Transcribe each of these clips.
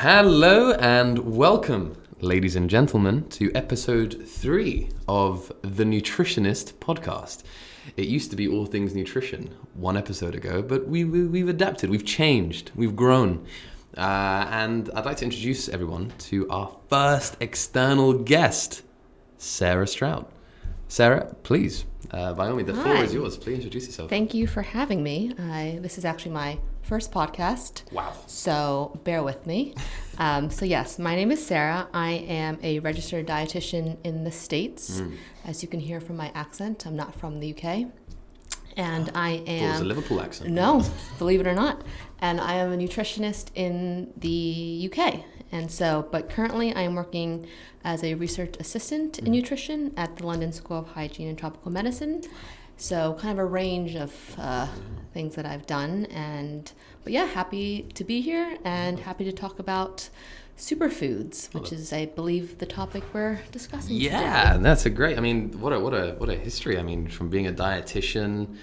Hello and welcome, ladies and gentlemen, to episode 3 of the Nutritionist Podcast. It used to be all things nutrition 1 episode ago, but we've adapted, we've changed, we've grown. And I'd like to introduce everyone to our first external guest, Sara Strout. Sara, please, by all means, the floor is yours. Please introduce yourself. Thank you for having me. This is actually my first podcast. Wow. So bear with me. So yes, my name is Sara. I am a registered dietitian in the States. As you can hear from my accent, I'm not from the UK. And I am... It was a Liverpool accent. No, believe it or not. And I am a nutritionist in the UK. And so, but currently I am working as a research assistant in nutrition at the London School of Hygiene and Tropical Medicine. So kind of a range of things that I've done. But yeah, happy to be here and happy to talk about superfoods, which is, I believe, the topic we're discussing today. Yeah, that's a great. I mean, what a history. I mean, from being a dietitian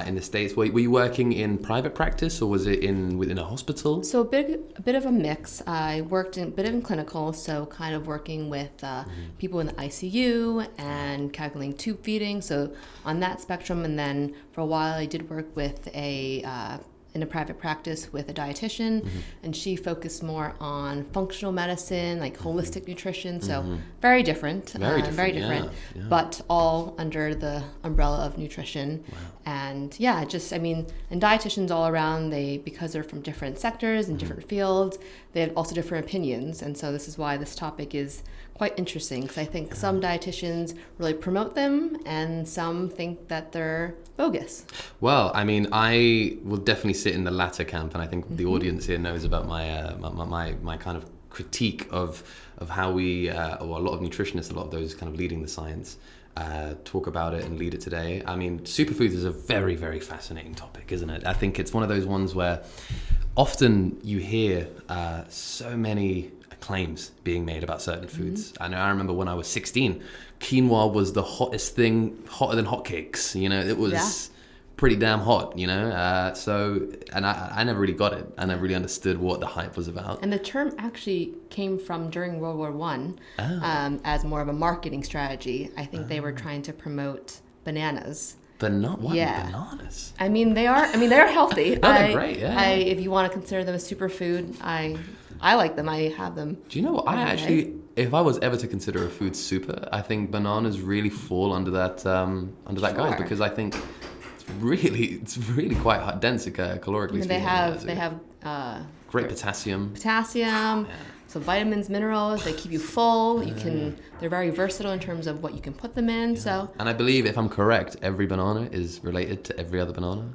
in the States, were you working in private practice or was it within a hospital? So a bit of a mix. I worked in a bit in clinical, so kind of working with people in the ICU and calculating tube feeding. So on that spectrum, and then for a while I did work with in a private practice with a dietitian, and she focused more on functional medicine, like holistic nutrition. So very different, Yeah. but all under the umbrella of nutrition. Wow. And yeah, and dietitians all around, because they're from different sectors and different fields, they have also different opinions. And so this is why this topic is quite interesting, because I think some dietitians really promote them and some think that they're bogus. Well, I mean, I will definitely sit in the latter camp, and I think the audience here knows about my kind of critique of how we, or a lot of nutritionists, a lot of those kind of leading the science, talk about it and lead it today. I mean, superfoods is a very, very fascinating topic, isn't it? I think it's one of those ones where often you hear so many claims being made about certain foods. I remember when I was 16, quinoa was the hottest thing, hotter than hotcakes. You know, it was pretty damn hot, you know. And I never really got it. I never really understood what the hype was about. And the term actually came from during World War I as more of a marketing strategy. I think they were trying to promote bananas. Bananas? I mean, they're healthy. They're great, yeah. If you want to consider them a superfood, I like them. I have them. Do you know what? If I was ever to consider a food super, I think bananas really fall under that guise, because I think it's really quite dense calorically. They have great potassium. So vitamins, minerals, they keep you full. They're very versatile in terms of what you can put them in. Yeah. So, and I believe, if I'm correct, every banana is related to every other banana.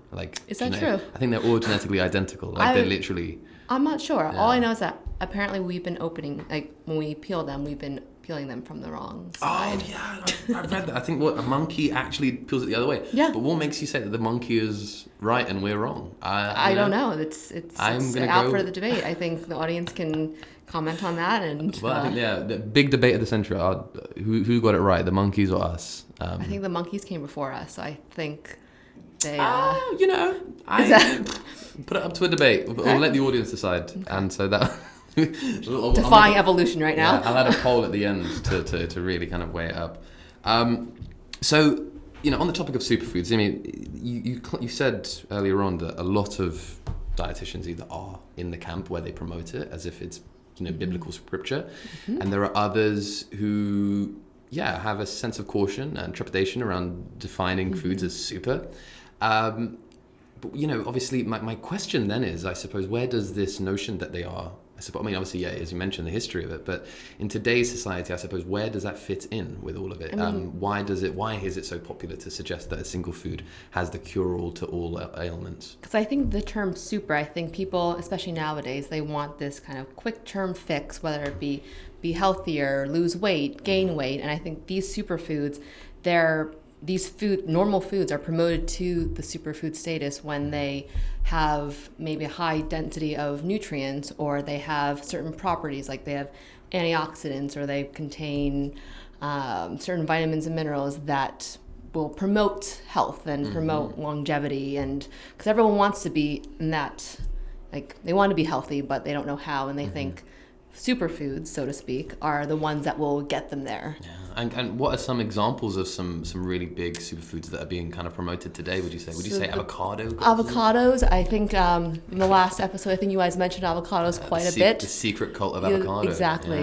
Is that true? I think they're all genetically identical. They're literally. I'm not sure. Yeah. All I know is that apparently we've been opening, like when we peel them, we've been peeling them from the wrong side. Oh yeah, I've read that. I think a monkey actually peels it the other way. Yeah. But what makes you say that the monkey is right and we're wrong? I don't know. It's out for the debate. I think the audience can comment on that. And I think the big debate at the center are who got it right, the monkeys or us. I think the monkeys came before us. So I think they. Put it up to a debate. Okay. We'll let the audience decide. Okay. And so that. Defying evolution right now. Yeah, I'll add a poll at the end to really kind of weigh it up. So, on the topic of superfoods, I mean, you said earlier on that a lot of dietitians either are in the camp where they promote it as if it's, biblical scripture, and there are others who, have a sense of caution and trepidation around defining foods as super. But, obviously my question then is, I suppose, where does this notion that they are, obviously, as you mentioned, the history of it, but in today's society, I suppose, where does that fit in with all of it? Why is it so popular to suggest that a single food has the cure-all to all ailments? Because I think the term super, I think people, especially nowadays, they want this kind of quick-term fix, whether it be healthier, lose weight, gain weight, and I think these superfoods, normal foods are promoted to the superfood status when they have maybe a high density of nutrients, or they have certain properties, like they have antioxidants, or they contain certain vitamins and minerals that will promote health and promote longevity. And because everyone wants to be in that, like, they want to be healthy, but they don't know how, and they think superfoods, so to speak, are the ones that will get them there. Yeah. And what are some examples of some really big superfoods that are being kind of promoted today, would you say? Would you say avocado? Avocados, I think in the last episode, I think you guys mentioned avocados quite a bit. The secret cult of avocado. Exactly.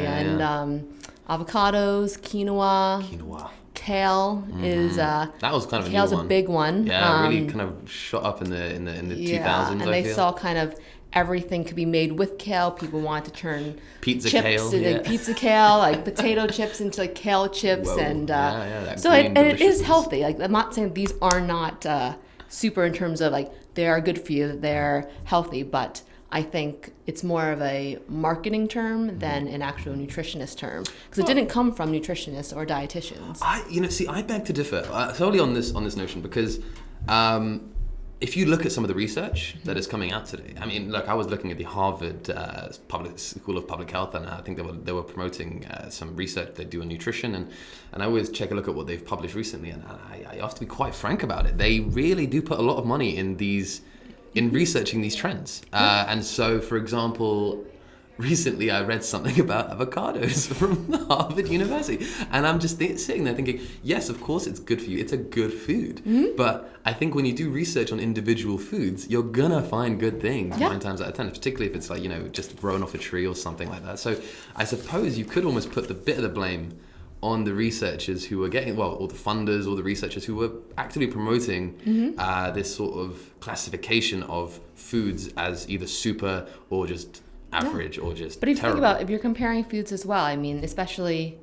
Avocados, quinoa. Kale is that was kind of a new kale's one. A big one. Yeah, really kind of shot up in the 2000s. And they saw kind of everything could be made with kale. People wanted to turn pizza chips kale, like pizza kale, like potato chips into like kale chips. Whoa. And so it is healthy. Like, I'm not saying these are not super in terms of like they are good for you, that they're healthy, but I think it's more of a marketing term than an actual nutritionist term, because it didn't come from nutritionists or dietitians. I beg to differ solely on this notion, because if you look at some of the research that is coming out today, I mean, look, I was looking at the Harvard School of Public Health, and I think they were promoting some research they do on nutrition, and I always check a look at what they've published recently, and I have to be quite frank about it. They really do put a lot of money in researching these trends. And so, for example, recently I read something about avocados from Harvard University, and I'm just sitting there thinking, yes, of course it's good for you. It's a good food. But I think when you do research on individual foods, you're gonna find good things 9 times out of 10, particularly if it's like, just grown off a tree or something like that. So I suppose you could almost put the bit of the blame on the researchers who were or the funders or the researchers who were actively promoting this sort of classification of foods as either super or just average or just But if you terrible. think about, if you're comparing foods as well, I mean, especially,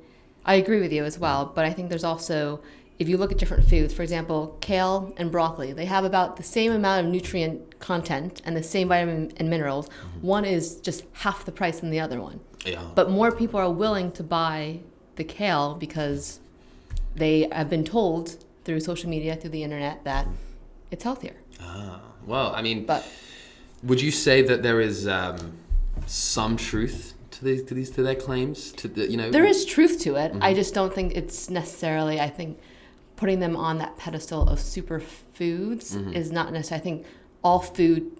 I agree with you as well, but I think there's also, if you look at different foods, for example, kale and broccoli, they have about the same amount of nutrient content and the same vitamin and minerals. One is just half the price than the other one. Yeah. But more people are willing to buy the kale because they have been told through social media, through the internet, that it's healthier. Well, I mean, but would you say that there is some truth to their claims? There is truth to it. I just don't think it's necessarily, I think, putting them on that pedestal of superfoods is not necessary. I think all food,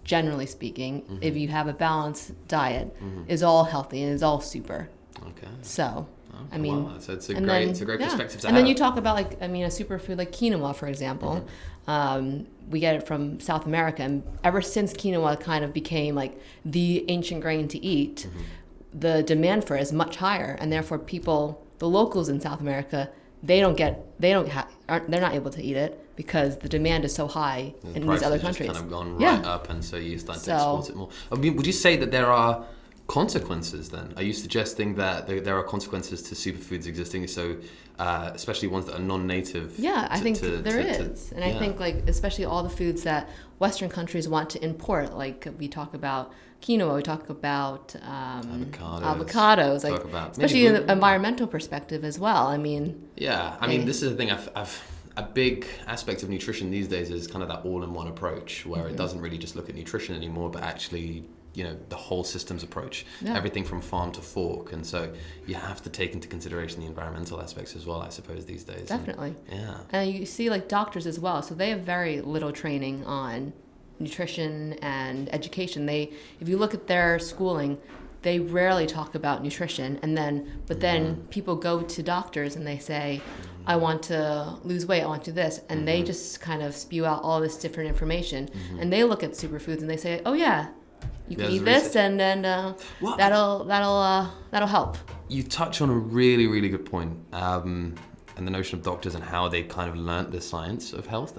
generally speaking, if you have a balanced diet, is all healthy and is all super. Okay. So, I mean, it's a great perspective to have. And then you talk about a superfood like quinoa, for example. We get it from South America, and ever since quinoa kind of became like the ancient grain to eat, the demand for it is much higher, and therefore the locals in South America, they're not able to eat it because the demand is so high in these other countries. It's kind of gone right up, and so you start to export it more. I mean, would you say that there are consequences then? Are you suggesting that there are consequences to superfoods existing, so especially ones that are non-native? Yeah, I think there is. And I think especially all the foods that Western countries want to import, like we talk about quinoa, we talk about avocados, especially in an environmental perspective as well. I mean, this is the thing. A big aspect of nutrition these days is kind of that all-in-one approach, where it doesn't really just look at nutrition anymore, but actually the whole systems approach, everything from farm to fork. And so you have to take into consideration the environmental aspects as well, I suppose, these days. Definitely. And you see doctors as well. So they have very little training on nutrition and education. If you look at their schooling, they rarely talk about nutrition. But then people go to doctors and they say, I want to lose weight, I want to do this. And they just kind of spew out all this different information. And they look at superfoods and they say, oh yeah, you can eat this, and then that'll help. You touch on a really, really good point, and the notion of doctors and how they kind of learnt the science of health.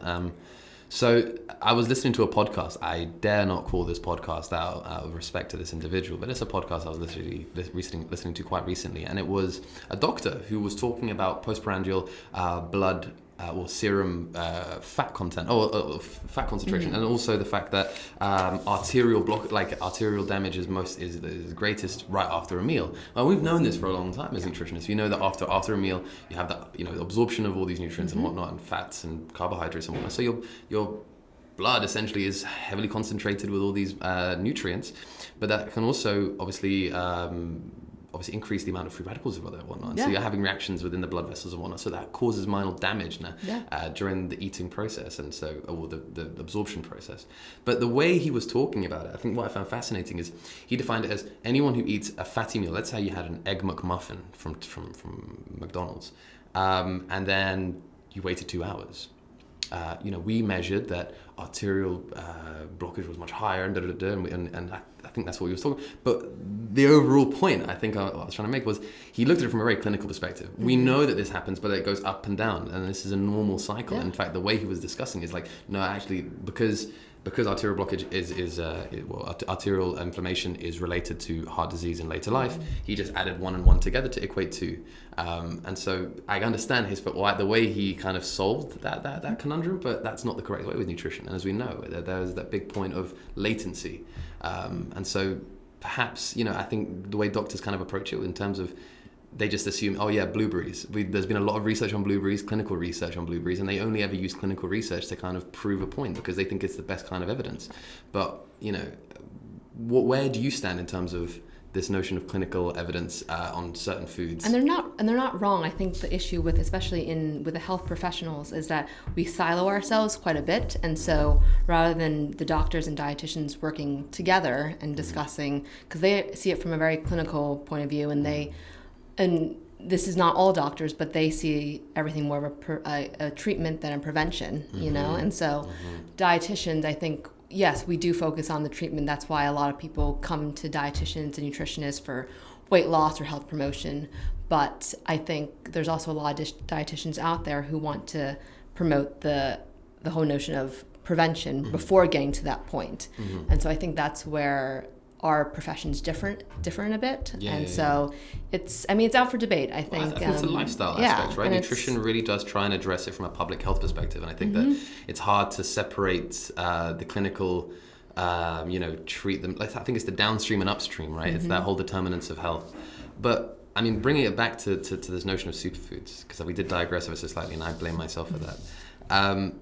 So I was listening to a podcast. I dare not call this podcast out of respect to this individual, but it's a podcast I was literally listening to quite recently, and it was a doctor who was talking about postprandial blood or serum fat content or fat concentration, and also the fact that arterial damage is greatest right after a meal. Well, we've known this for a long time as nutritionists. You know that after a meal you have that absorption of all these nutrients and whatnot, and fats and carbohydrates and whatnot. So your blood essentially is heavily concentrated with all these nutrients, but that can also obviously obviously increase the amount of free radicals and whatnot. Yeah. So you're having reactions within the blood vessels and whatnot. So that causes minor damage during the eating process or the absorption process. But the way he was talking about it, I think what I found fascinating is he defined it as anyone who eats a fatty meal. Let's say you had an Egg McMuffin from McDonald's, and then you waited 2 hours. We measured that arterial blockage was much higher, and I think that's what he was talking about. But the overall point I think I was trying to make was he looked at it from a very clinical perspective. Mm-hmm. We know that this happens, but it goes up and down, and this is a normal cycle. Yeah. In fact, the way he was discussing is like, no, actually, because arterial blockage is arterial inflammation is related to heart disease in later life, he just added 1 and 1 together to equate 2. And so I understand the way he kind of solved that conundrum, but that's not the correct way with nutrition. And as we know, there's that big point of latency. And so perhaps, I think the way doctors kind of approach it in terms of they just assume, blueberries. There's been a lot of research on blueberries, clinical research on blueberries, and they only ever use clinical research to kind of prove a point because they think it's the best kind of evidence. But, where do you stand in terms of this notion of clinical evidence on certain foods? And they're not wrong. I think the issue with, especially with the health professionals, is that we silo ourselves quite a bit. And so rather than the doctors and dietitians working together and discussing, because they see it from a very clinical point of view, and this is not all doctors, but they see everything more of a treatment than a prevention, And so dietitians, I think, yes, we do focus on the treatment. That's why a lot of people come to dietitians and nutritionists for weight loss or health promotion. But I think there's also a lot of dietitians out there who want to promote the whole notion of prevention before getting to that point. And so I think that's where our profession's different a bit, so it's out for debate. I think I think it's a lifestyle aspect, right? Nutrition really does try and address it from a public health perspective, and I think that it's hard to separate the clinical, treat them. I think it's the downstream and upstream, right? It's that whole determinants of health. But bringing it back to this notion of superfoods, because we did digress ever so slightly, and I blame myself for that.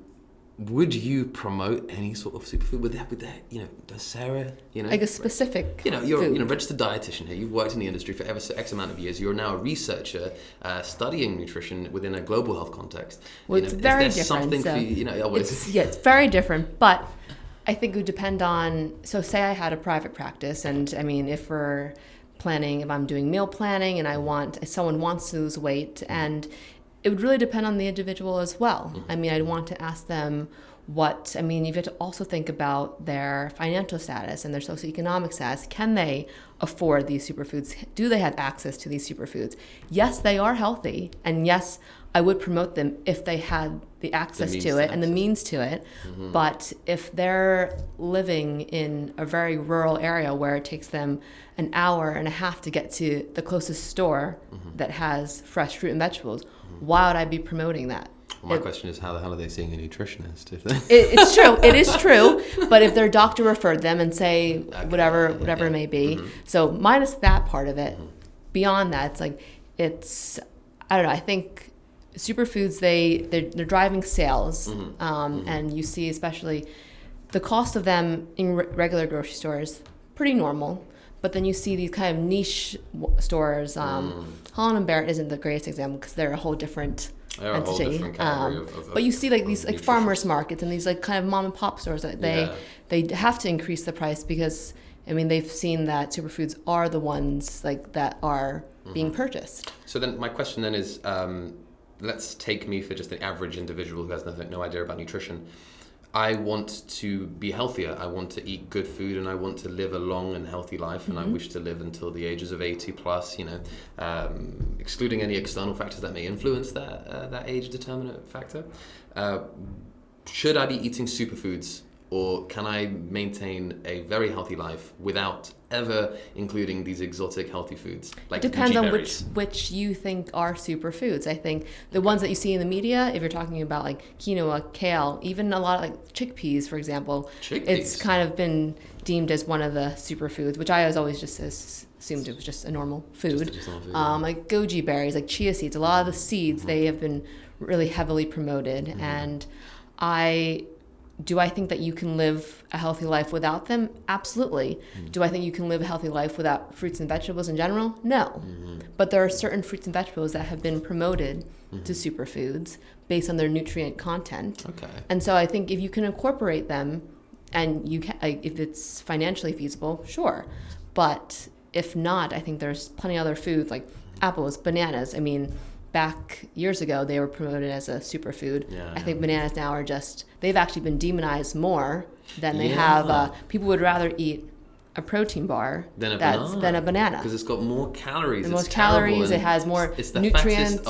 Would you promote any sort of superfood? Would that, does Sarah, like a specific you're food. A registered dietitian here. You've worked in the industry for X amount of years. You're now a researcher studying nutrition within a global health context. Well, it's very different. It's very different, but I think it would depend on. So, say I had a private practice, and if I'm doing meal planning, and if someone wants to lose weight, and it would really depend on the individual as well. I'd want to ask them you have to also think about their financial status and their socioeconomic status. Can they afford these superfoods? Do they have access to these superfoods? Yes, they are healthy, and yes, I would promote them if they had the access to it and the means to it. But if they're living in a very rural area where it takes them an hour and a half to get to the closest store that has fresh fruit and vegetables, why would I be promoting that? Well, my question is, how the hell are they seeing a nutritionist? It's true. It is true. But if their doctor referred them and say whatever it may be. So minus that part of it, beyond that, I don't know. I think superfoods, they're driving sales. And you see especially the cost of them in regular grocery stores, pretty normal. But then you see these kind of niche stores. Holland & Barrett isn't the greatest example because they're a whole different entity. A whole different category but you see these farmers markets and these kind of mom and pop stores that they have to increase the price because they've seen that superfoods are the ones that are being purchased. So then my question then is, let's take me for just an average individual who has no idea about nutrition. I want to be healthier. I want to eat good food, and I want to live a long and healthy life, and I wish to live until the ages of 80 plus, excluding any external factors that may influence that age determinant factor. Should I be eating superfoods, or can I maintain a very healthy life without ever including these exotic healthy foods? Like depends on which you think are superfoods. I think the ones that you see in the media, if you're talking about quinoa, kale, even a lot of chickpeas, for example, it's kind of been deemed as one of the superfoods, which I was always just assumed it was just a normal food. Like goji berries, like chia seeds, a lot of the seeds, they have been really heavily promoted. And Do I think that you can live a healthy life without them? Absolutely. Do I think you can live a healthy life without fruits and vegetables in general? No. But there are certain fruits and vegetables that have been promoted to superfoods based on their nutrient content. Okay. And so I think if you can incorporate them, and you can, if it's financially feasible, sure. But if not, I think there's plenty of other foods like apples, bananas. I mean, back years ago, they were promoted as a superfood. I think bananas now are they've actually been demonized more than they have. People would rather eat a protein bar than a banana. Because it's got more calories. The most calories, it has more it's the nutrients.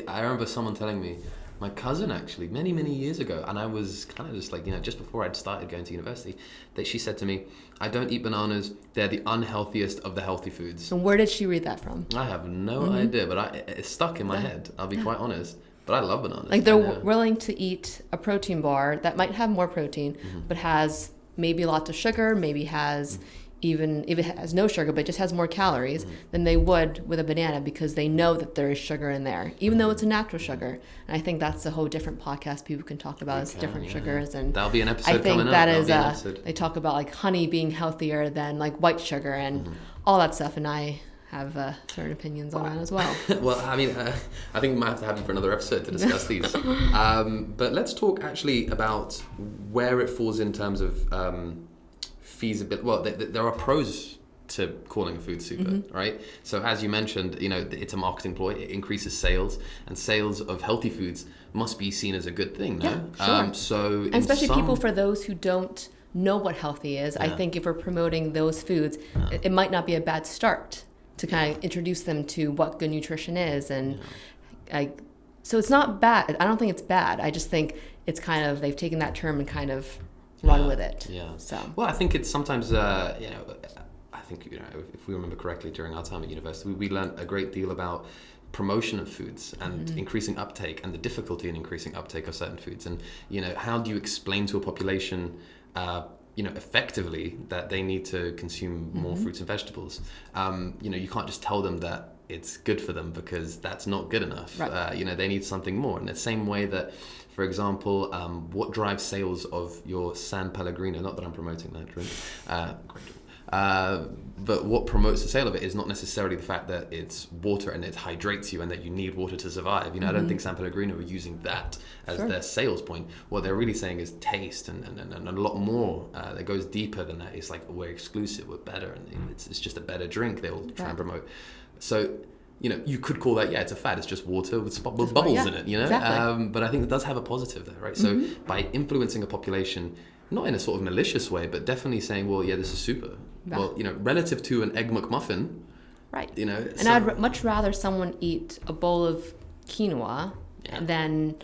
I remember someone telling me, my cousin actually, many, many years ago, and I was kind of just like, just before I'd started going to university, that she said to me, I don't eat bananas, they're the unhealthiest of the healthy foods. And where did she read that from? I have no idea, but it's stuck in my head, I'll be quite honest. But I love bananas. Like they're willing to eat a protein bar that might have more protein, but has maybe lots of sugar, maybe has even if it has no sugar but just has more calories than they would with a banana, because they know that there is sugar in there, even though it's a natural sugar. And I think that's a whole different podcast people can talk about is different sugars. And that'll be an episode I think coming that up. is they talk about like honey being healthier than like white sugar and all that stuff, and I have certain opinions on that as well. Well, I mean, I think we might have to have you for another episode to discuss these. But let's talk actually about where it falls in terms of feasibility. Well, there are pros to calling a food super, right? So as you mentioned, it's a marketing ploy. It increases sales, and sales of healthy foods must be seen as a good thing, no? Yeah, sure. And especially people, for those who don't know what healthy is, I think if we're promoting those foods, it might not be a bad start to kind of introduce them to what good nutrition is. And so it's not bad. I don't think it's bad. I just think it's kind of, they've taken that term and kind of run with it. Yeah. So. Well, I think it's sometimes, I think, if we remember correctly, during our time at university, we learned a great deal about promotion of foods and increasing uptake, and the difficulty in increasing uptake of certain foods. And, how do you explain to a population, effectively that they need to consume more fruits and vegetables? You can't just tell them that it's good for them, because that's not good enough. Right. They need something more. In the same way that, for example, what drives sales of your San Pellegrino, not that I'm promoting that drink, great drink, but what promotes the sale of it is not necessarily the fact that it's water and it hydrates you and that you need water to survive. I don't think San Pellegrino are using that as their sales point. What they're really saying is taste and a lot more that goes deeper than that. It's like, we're exclusive, we're better, and it's just a better drink they'll try and promote. So, you could call that, it's a fad. It's just water with bubbles in it, Exactly. But I think it does have a positive there, right? So by influencing a population, not in a sort of malicious way, but definitely saying, well, this is super. Right. Well, relative to an Egg McMuffin, right? And I'd much rather someone eat a bowl of quinoa than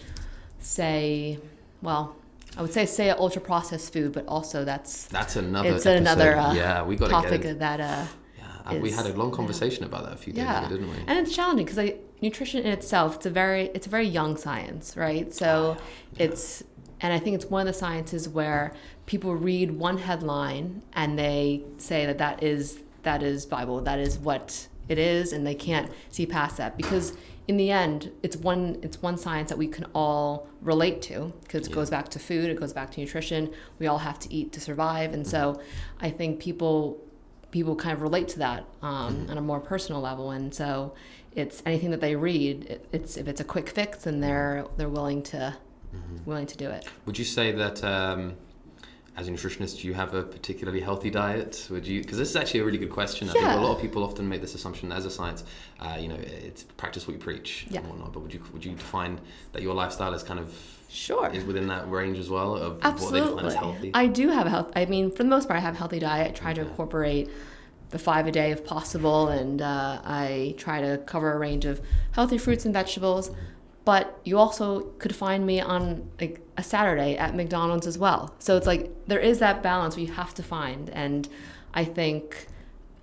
say an ultra processed food, but also that's another episode. We got topic to get we had a long conversation about that a few days ago, didn't we? And it's challenging because nutrition in itself, it's a very young science, right? So and I think it's one of the sciences where people read one headline and they say that is Bible, that is what it is, and they can't see past that, because in the end, it's one science that we can all relate to, because it goes back to food, it goes back to nutrition. We all have to eat to survive, and so I think people kind of relate to that on a more personal level, and so it's anything that they read. If it's a quick fix, then they're willing to do it. Would you say that as a nutritionist, you have a particularly healthy diet? Because this is actually a really good question. I think a lot of people often make this assumption as a science. It's practice what you preach and whatnot. But would you define that your lifestyle is kind of is within that range as well of what they define as healthy? I do have a health. I mean, for the most part, I have a healthy diet. I try to incorporate the 5 a day if possible, and I try to cover a range of healthy fruits and vegetables. But you also could find me on like a Saturday at McDonald's as well. So it's like there is that balance you have to find. And I think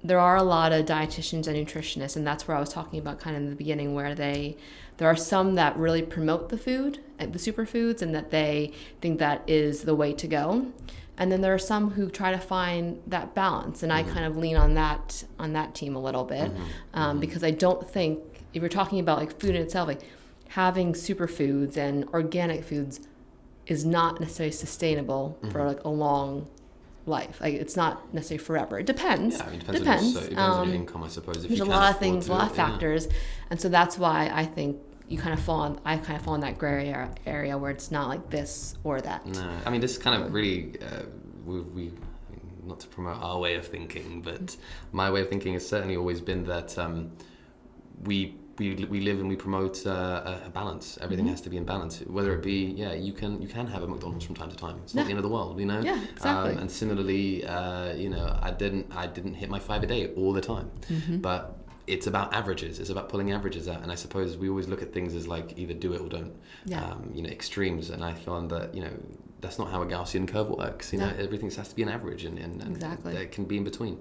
there are a lot of dietitians and nutritionists, and that's where I was talking about kind of in the beginning, where there are some that really promote the food, the superfoods, and that they think that is the way to go. And then there are some who try to find that balance, and I kind of lean on that team a little bit, because I don't think, if you're talking about like food in itself, like having superfoods and organic foods is not necessarily sustainable for like a long life. Like it's not necessarily forever. It depends. Yeah, I mean, it depends on your income, I suppose. If there's you a can lot of afford things, to a lot it, of factors, and so that's why I think I kind of fall in that gray area where it's not like this or that. No, I mean, this kind of really, we not to promote our way of thinking, but my way of thinking has certainly always been that we live and we promote a balance. Everything has to be in balance. Whether it be, you can have a McDonald's from time to time. It's not the end of the world, you know. Yeah, exactly. And similarly, I didn't hit my 5 a day all the time, but it's about averages. It's about pulling averages out. And I suppose we always look at things as like either do it or don't. Yeah. Extremes. And I found that that's not how a Gaussian curve works. Everything has to be an average, and exactly. It can be in between.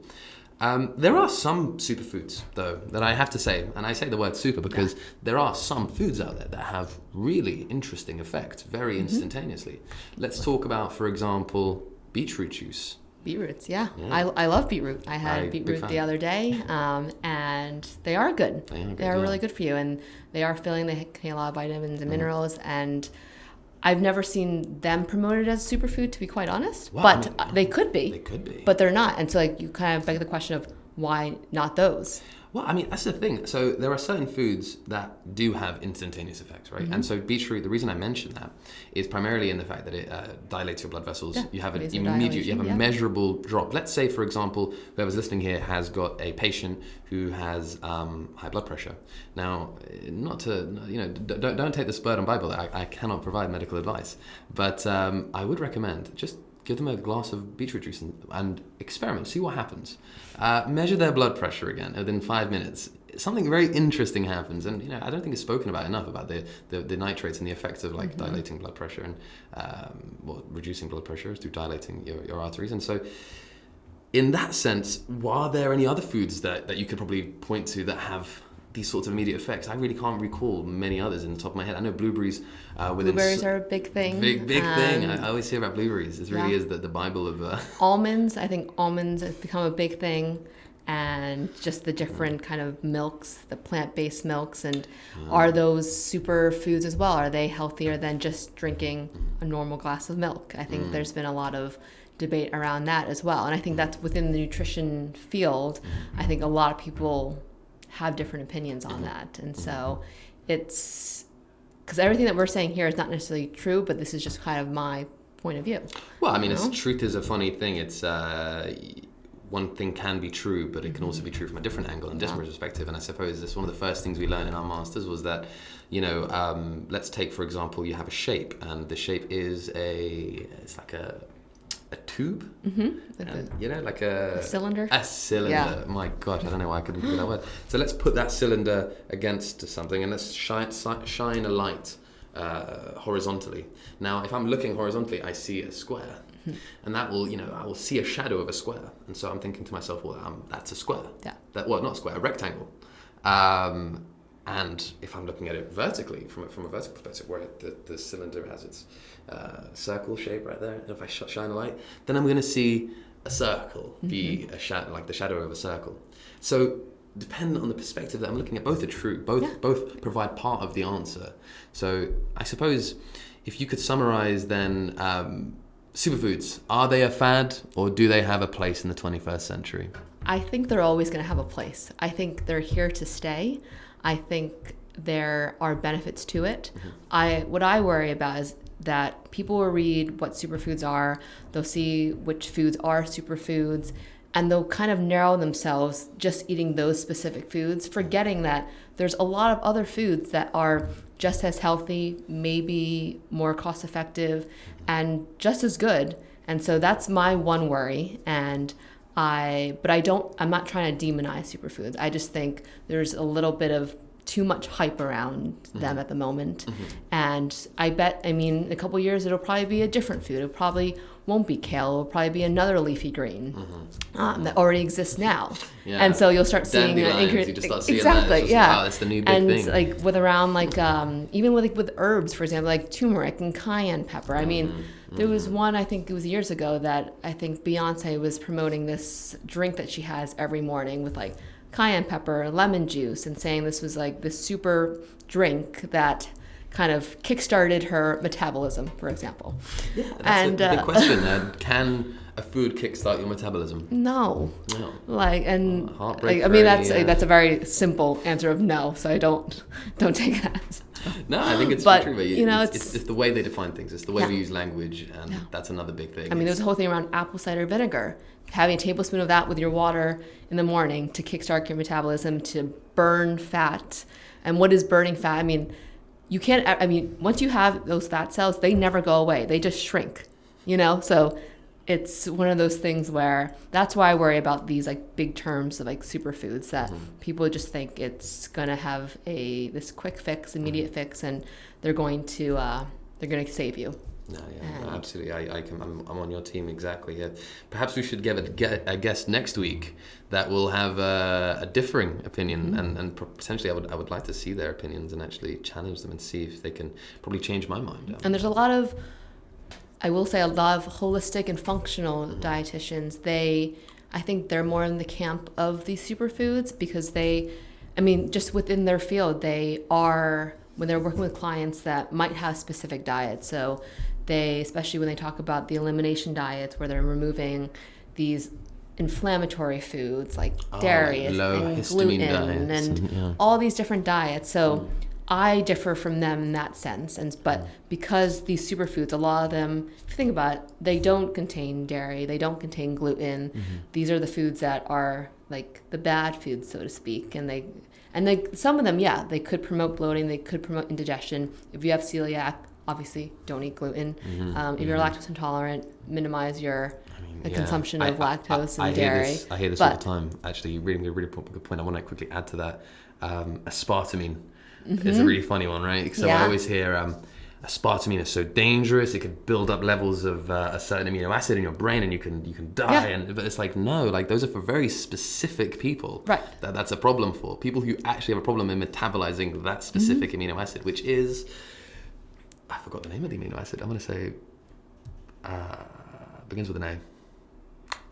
There are some superfoods, though, that I have to say, and I say the word super because there are some foods out there that have really interesting effects very instantaneously. Let's talk about, for example, beetroot juice. Beetroots, yeah. I love beetroot. I had beetroot the other day, and they are good. They are really good for you, and they are filling. They contain a lot of vitamins and minerals, and I've never seen them promoted as a superfood, to be quite honest. Well, but they could be. They could be. But they're not, and so you kind of beg the question of why not those? Well, I mean, that's the thing. So there are certain foods that do have instantaneous effects, right? And so beetroot, the reason I mention that is primarily in the fact that it dilates your blood vessels. Yeah, you have an immediate, you have a measurable drop. Let's say, for example, whoever's listening here has got a patient who has high blood pressure. Now, not to, don't take the spurred on Bible. I cannot provide medical advice, but I would recommend just give them a glass of beetroot juice and experiment, see what happens. Measure their blood pressure again within 5 minutes. Something very interesting happens, and I don't think it's spoken about enough about the nitrates and the effects of like dilating blood pressure and reducing blood pressure through dilating your arteries. And so, in that sense, are there any other foods that you could probably point to that have these sorts of immediate effects? I really can't recall many others in the top of my head. I know blueberries. Blueberries are a big thing. Big thing. I always hear about blueberries. This really is the Bible of... Almonds. I think almonds have become a big thing. And just the different kind of milks, the plant-based milks. And are those superfoods as well? Are they healthier than just drinking a normal glass of milk? I think there's been a lot of debate around that as well. And I think that's within the nutrition field. I think a lot of people have different opinions on that, and so it's because everything that we're saying here is not necessarily true, but this is just kind of my point of view. Well, I mean, truth is a funny thing. It's one thing can be true, but it can also be true from a different angle and different perspective. And I suppose that's one of the first things we learned in our masters was that let's take, for example, you have a shape, and the shape is it's like a tube, like a cylinder. A cylinder. Yeah. My God, I don't know why I couldn't think of that word. So let's put that cylinder against something, and let's shine a light horizontally. Now, if I'm looking horizontally, I see a square, and that will, I will see a shadow of a square, and so I'm thinking to myself, well, that's a square. Yeah. Not a square, a rectangle. And if I'm looking at it vertically, from a vertical perspective, where the cylinder has its circle shape right there, and if I shine a light, then I'm going to see a circle be a shadow, like the shadow of a circle. So, dependent on the perspective that I'm looking at, both are true. Both provide part of the answer. So, I suppose if you could summarize then, superfoods, are they a fad, or do they have a place in the 21st century? I think they're always going to have a place. I think they're here to stay. I think there are benefits to it. What I worry about is that people will read what superfoods are, they'll see which foods are superfoods, and they'll kind of narrow themselves just eating those specific foods, forgetting that there's a lot of other foods that are just as healthy, maybe more cost effective, and just as good. And so that's my one worry. I'm not trying to demonize superfoods. I just think there's a little bit of too much hype around them at the moment. And in a couple of years, it'll probably be a different food. It probably won't be kale. It'll probably be another leafy green that already exists now. Yeah. And so you'll start seeing you just start seeing exactly, that. Yeah. That's the new big thing. And like with around even with herbs, for example, like turmeric and cayenne pepper. I mean, there was one, I think it was years ago, that I think Beyonce was promoting this drink that she has every morning with like cayenne pepper, lemon juice, and saying this was like this super drink that kind of kickstarted her metabolism, for example. Yeah, that's a big question. Can a food kickstart your metabolism? No. Heartbreak. I mean, that's a very simple answer of no. So I don't take that. No, I think it's but, true. But it's the way they define things. It's the way we use language, and that's another big thing. I mean, there's a whole thing around apple cider vinegar. Having a tablespoon of that with your water in the morning to kickstart your metabolism, to burn fat. And what is burning fat? I mean, once you have those fat cells, they never go away. They just shrink, So it's one of those things where that's why I worry about these like big terms of like superfoods that people just think it's going to have this quick fix, immediate fix, and they're going to save you. No, absolutely. I'm on your team exactly. Yeah. Perhaps we should get a guest next week that will have a differing opinion, and potentially I would like to see their opinions and actually challenge them and see if they can probably change my mind. And there's a lot of holistic and functional dietitians. I think they're more in the camp of these superfoods because just within their field, when they're working with clients that might have specific diets. So especially when they talk about the elimination diets where they're removing these inflammatory foods like dairy and gluten and all these different diets. So I differ from them in that sense. But because these superfoods, a lot of them, if you think about it, they don't contain dairy, they don't contain gluten. These are the foods that are like the bad foods, so to speak. And some of them, they could promote bloating, they could promote indigestion. If you have celiac, obviously don't eat gluten. If you're lactose intolerant, minimize your consumption of lactose and dairy. I hear this all the time. Actually, you really good point. I want to quickly add to that. Aspartamine is a really funny one, right? So I always hear aspartamine is so dangerous. It could build up levels of a certain amino acid in your brain, and you can die. But it's like, no, like those are for very specific people. Right. That's a problem for people who actually have a problem in metabolizing that specific amino acid, which is, I forgot the name of the amino acid. I'm going to say begins with an A.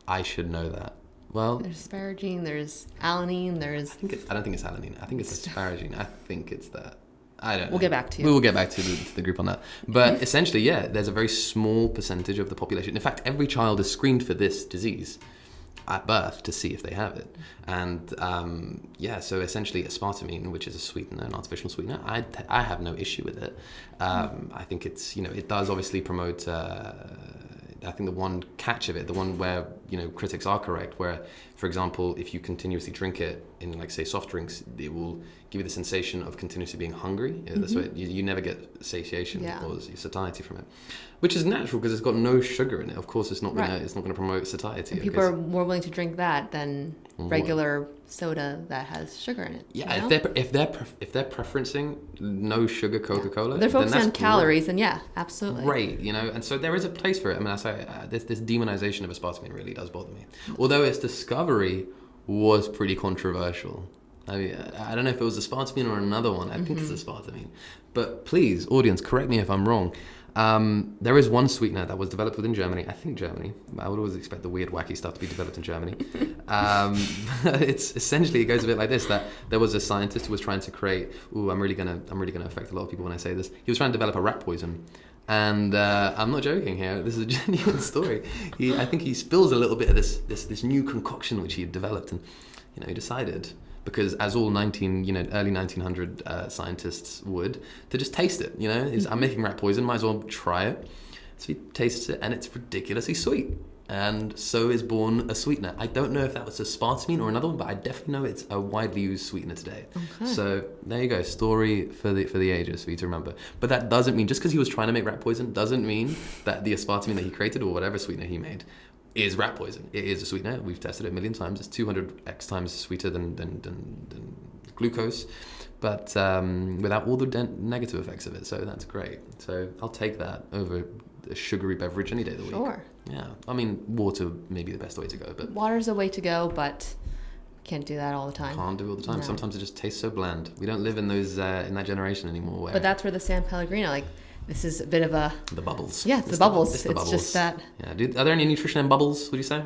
I should know that. Well, there's asparagine, there's alanine, I don't think it's alanine. I think it's asparagine. I think it's that. I don't know. We'll get back to you. We will get back to the group on that. But essentially, there's a very small percentage of the population. In fact, every child is screened for this disease at birth to see if they have it. And so essentially aspartamine, which is a sweetener, an artificial sweetener, I have no issue with it. I think it's, it does obviously promote, I think the one catch of it, the one where, critics are correct, where, for example, if you continuously drink it in, like, say, soft drinks, it will give you the sensation of continuously being hungry. That's why you never get satiation or satiety from it, which is natural because it's got no sugar in it. Of course, it's not gonna promote satiety. And people are more willing to drink that than regular soda that has sugar in it. Yeah, if they're preferencing no sugar Coca-Cola, they're focusing on calories, and absolutely. Great, and so there is a place for it. I mean, I say this demonization of aspartame really does bother me. Although its discovery was pretty controversial. I mean, I don't know if it was aspartame or another one. I think it's aspartame. But please, audience, correct me if I'm wrong. There is one sweetener that was developed within Germany. I think Germany. I would always expect the weird, wacky stuff to be developed in Germany. It's essentially, it goes a bit like this: that there was a scientist who was trying to create. I'm really gonna affect a lot of people when I say this. He was trying to develop a rat poison. And I'm not joking here. This is a genuine story. I think he spills a little bit of this new concoction which he had developed, and he decided, because as all early 1900 scientists would, to just taste it. I'm making rat poison, might as well try it. So he tastes it, and it's ridiculously sweet. And so is born a sweetener. I don't know if that was aspartame or another one, but I definitely know it's a widely used sweetener today. Okay. So there you go, story for the ages for you to remember. But that doesn't mean, just because he was trying to make rat poison, doesn't mean that the aspartame that he created, or whatever sweetener he made, is rat poison. It is a sweetener. We've tested it a million times. It's 200x times sweeter than glucose, but without all the negative effects of it. So that's great. So I'll take that over a sugary beverage any day of the week. Sure. Yeah. I mean, water may be the best way to go, but water's a way to go, but can't do that all the time. Can't do it all the time. No. Sometimes it just tastes so bland. We don't live in those in that generation anymore. But that's where the San Pellegrino, this is a bit of the bubbles. Yeah, it's the bubbles. It's just that. Yeah. Are there any nutrition in bubbles, would you say?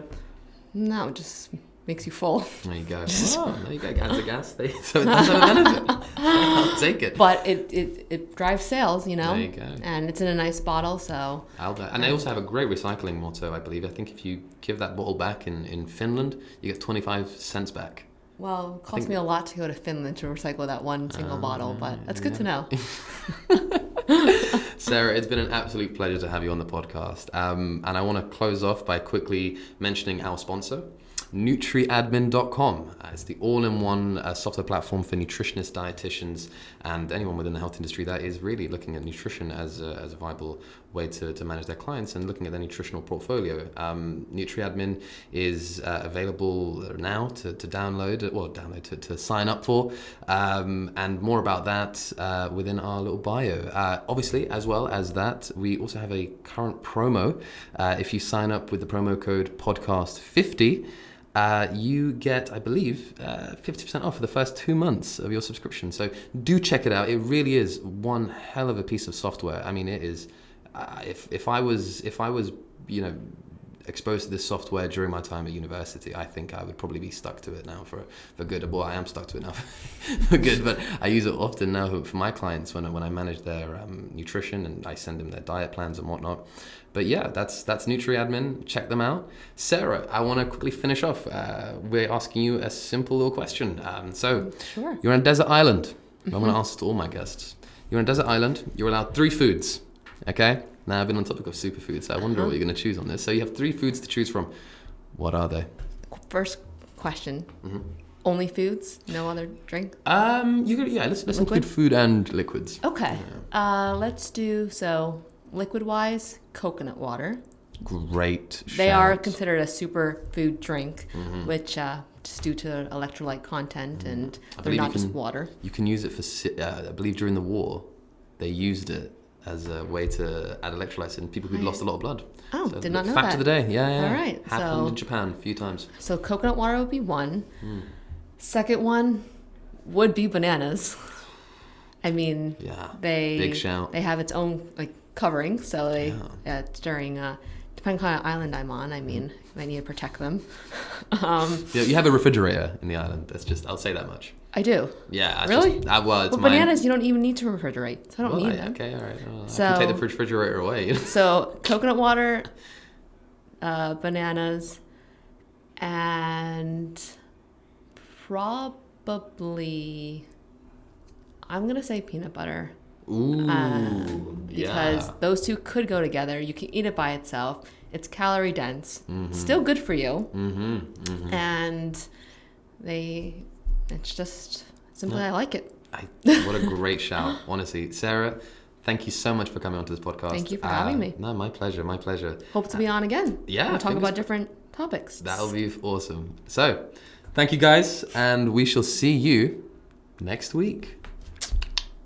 No, just makes you full. There you go. Oh, there you go. Adds a gas. So it does have a benefit. I'll take it. But it drives sales, you know. There you go. And it's in a nice bottle, so. And they also have a great recycling motto, I believe. I think if you give that bottle back in Finland, you get 25 cents back. Well, it cost me a lot to go to Finland to recycle that one single bottle, but that's good to know. Sara, it's been an absolute pleasure to have you on the podcast. And I want to close off by quickly mentioning our sponsor, NutriAdmin.com. It's the all-in-one software platform for nutritionists, dietitians, and anyone within the health industry that is really looking at nutrition as a viable way to manage their clients and looking at their nutritional portfolio. NutriAdmin is available now to download, to sign up for, and more about that within our little bio. Obviously, as well as that, we also have a current promo. If you sign up with the promo code podcast50, you get, I believe, 50% off for the first 2 months of your subscription. So do check it out. It really is one hell of a piece of software. I mean, it is. If I was, exposed to this software during my time at university, I think I would probably be stuck to it now for good. Well, I am stuck to it now for good, but I use it often now for my clients when I manage their nutrition and I send them their diet plans and whatnot. But yeah, that's NutriAdmin. Check them out. Sara, I want to quickly finish off. We're asking you a simple little question. Sure. You're on a desert island. I'm going to ask to all my guests. You're on a desert island. You're allowed 3 foods. Okay? Now, I've been on topic of superfoods, so I wonder what you're going to choose on this. So you have 3 foods to choose from. What are they? First question. Only foods? No other drink? Let's include food and liquids. Okay. Let's do, liquid-wise, coconut water. Great They shout. are considered a superfood drink, which just due to electrolyte content, and they're not just water. You can use it for, I believe during the war, they used it as a way to add electrolytes in people who'd lost a lot of blood. Oh, so did not know fact that. of the day, yeah. All right. Happened in Japan a few times. So coconut water would be one. Second one would be bananas. I mean, big shout. They have its own covering, so it's during depending on what island I'm on. I mean, I need to protect them. You have a refrigerator in the island. I'll say that much. I do. Yeah. Really? It's bananas, you don't even need to refrigerate. So I don't need them. Okay, all right. Well, I can take the refrigerator away. So coconut water, bananas, and probably I'm gonna say peanut butter. Ooh, because those two could go together. You can eat it by itself. It's calorie dense. Still good for you. And it's just simply I like it. What a great shout, honestly. Sara, thank you so much for coming onto this podcast. Thank you for having me. No, my pleasure. Hope to be on again. Yeah. We'll talk about different topics. That'll be awesome. So, thank you guys, and we shall see you next week.